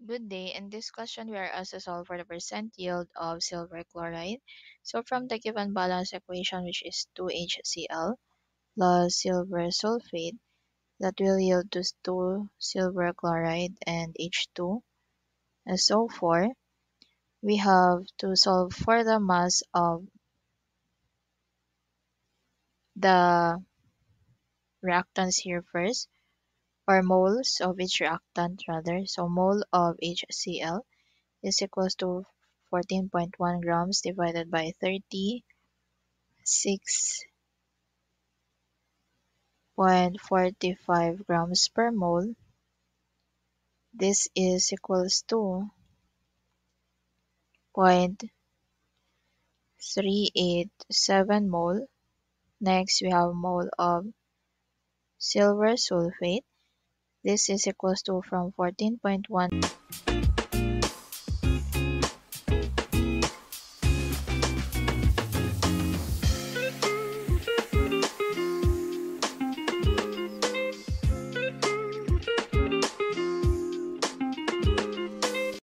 Good day. In this question, we are asked to solve for the percent yield of silver chloride. So from the given balance equation, which is 2HCl plus silver sulfate, that will yield to 2 silver chloride and H2 SO4. We have to solve for the mass of the reactants here first, or moles of each reactant rather. So mole of HCl is equals to 14.1 grams divided by 30, 6.45 grams per mole. This is equals to 0.387 mole. Next, we have mole of silver sulfate. This is equals to from 14.1